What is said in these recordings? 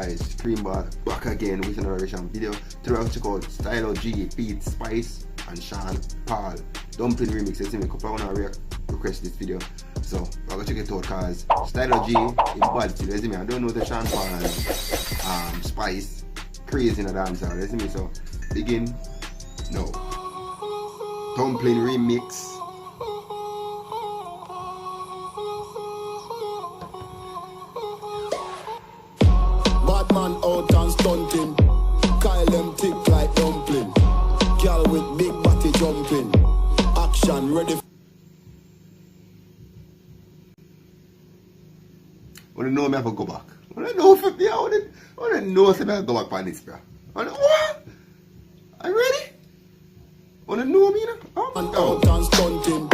guys, Cream Bar back again with another reaction video. Today I'll check out Stylo G, Pete, Spice and Sean Paul Dumpling remix. You see me, couple of wanna request this video. So I'm gonna check it out because Stylo G in bad still, you see me. I don't know the Sean Paul and Spice crazy in a dance hall, you see me. So begin now. Dumpling remix. Man out and stunting, Kyle them tick like dumpling. Girl with big body jumping, action ready. I want to know if I have to go back. I want to know if I want to know if I have to go back on this, bro. What? Are you ready? I want to know me now. Man out and stunting,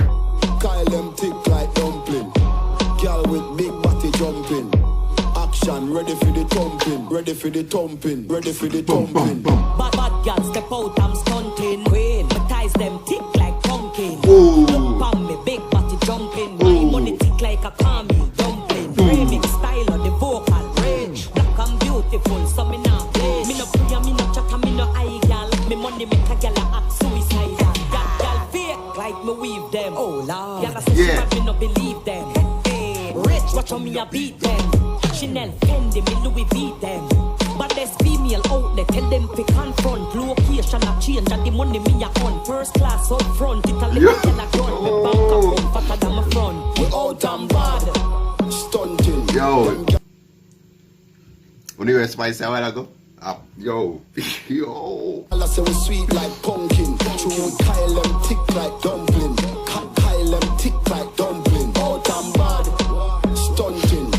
Kyle them tick like dumpling. Girl with big body jumping. Action, ready for the thumping, ready for the thumping, ready for the thumping. Bad girl step out, I'm stunting. Queen, my ties them tick like pumpkin. Ooh. Look pon me, big body jumping. My money tick like a caramel dumpling. Remix style, the vocal range. Black and beautiful, so me not play. Me no pray, me no chat, me no eye girl. Me money make a girl act suicidal. Girl fake like me weave them. Oh Lord, girl say she bad, me no believe them. Hey, rich, watch how me a beat them. Chanel, Fendi, me Louis V them. But there's female out there, tell them to confront. Location a change and the money me a on. First class up front, it a little tell a gun. Me bank account fatter than my front. We out and bad, stunting. Yo, when you were Spice a while ago? Yo, I say we sweet like pumpkin. True, Kyle them tick like dumpling. Kyle them tick like dumpling. Out and bad, stunting.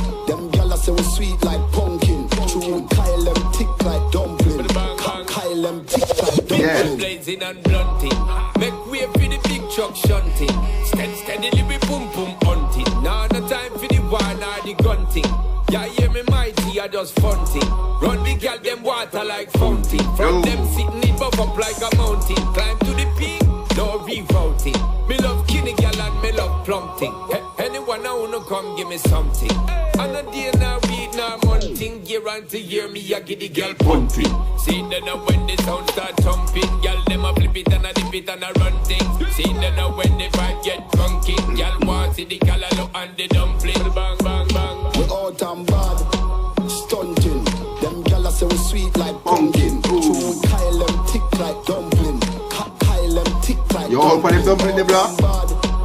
Say we sweet like pumpkin. True, Kyle them tick like dumpling. Kyle them tick like dumpling. Blazing and blunting. Make way for the big truck shunting. Steadily we boom boom hunting. Now no time for the wine or the gunting. Yeah, hear me mighty, I just funting. Run the girl them water like fountain. From them sitting it buff up like a mountain. Climb to the peak, no rerouting. Me love skinny girl and me love plumping. Anyone I wanna come give me something. And a day now week now monthing. Year on to year me I get the girl pumping. See then when the sound start thumping. Girl them a flip it and a dip it and a run things. See then when the vibe get drunken. Girl want see the color look and the dumpling. Bang bang bang. We out and bad, stunting. Them gyal say we sweet like pumpkin. True, Kyle them tick like dumpling. Kyle them tick like dumpling. Yo, hold on them dumpling there, bro.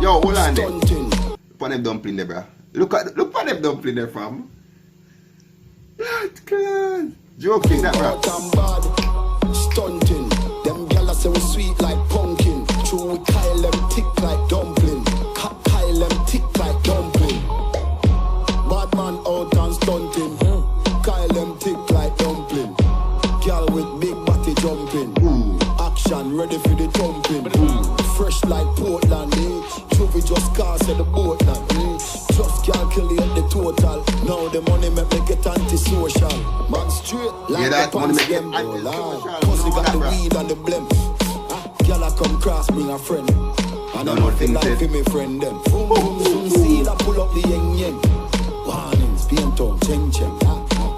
Yo, hold on there. Pon them dumpling there, bro. Look pon them dumpling there, fam. Blood clot. Joking that, bro. Out and bad, stunting. Them gyal say we sweet like pumpkin. True, Kyle them tick like dumpling. Kyle them tick like dumpling. Bad man out and stunting. Kyle them tick like dumpling. Girl with big body jumping. Action ready for the thumping. Fresh like Portland, Juvie just cast at the boatland, Just calculate the total. Now the money make me get antisocial. Man straight like that the money pants make them get roll antisocial. Cause they got the weed and the blem. Girl I come cross bring a friend. And I know thing like for me friend them. Soon see I pull up the yen yen. Warnings, paint on, cheng cheng.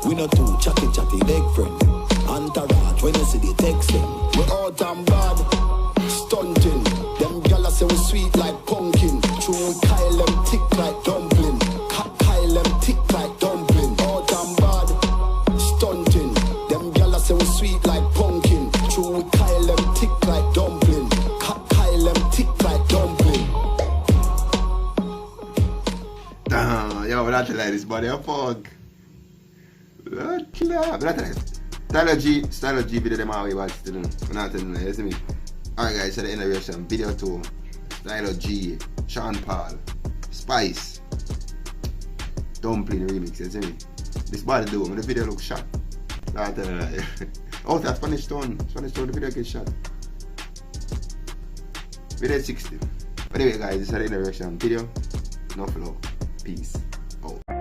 We not too chatty chatty big friend. Entourage when you see the text them. We out and bad, stunting. Them gyal say we sweet like pumpkin. True, Kyle them tick like dumpling. Kyle them tick like dumpling. Out and bad, stunting. Them gyal say we sweet like pumpkin. True, Kyle them tick like dumpling. Kyle them tick like dumpling. Yo, we're not like this body a fog. Stylo G video them all way back still. We're not telling you, you see me? Alright guys, so the innovation video 2. Stylo G, Sean Paul, Spice, Dumpling remix, you see me? This body do, when the video looks shot. Not telling you. Oh, that's Spanish Town, the video gets shot. Video 60. Anyway guys, this is the innovation video. No flow. Peace. Out.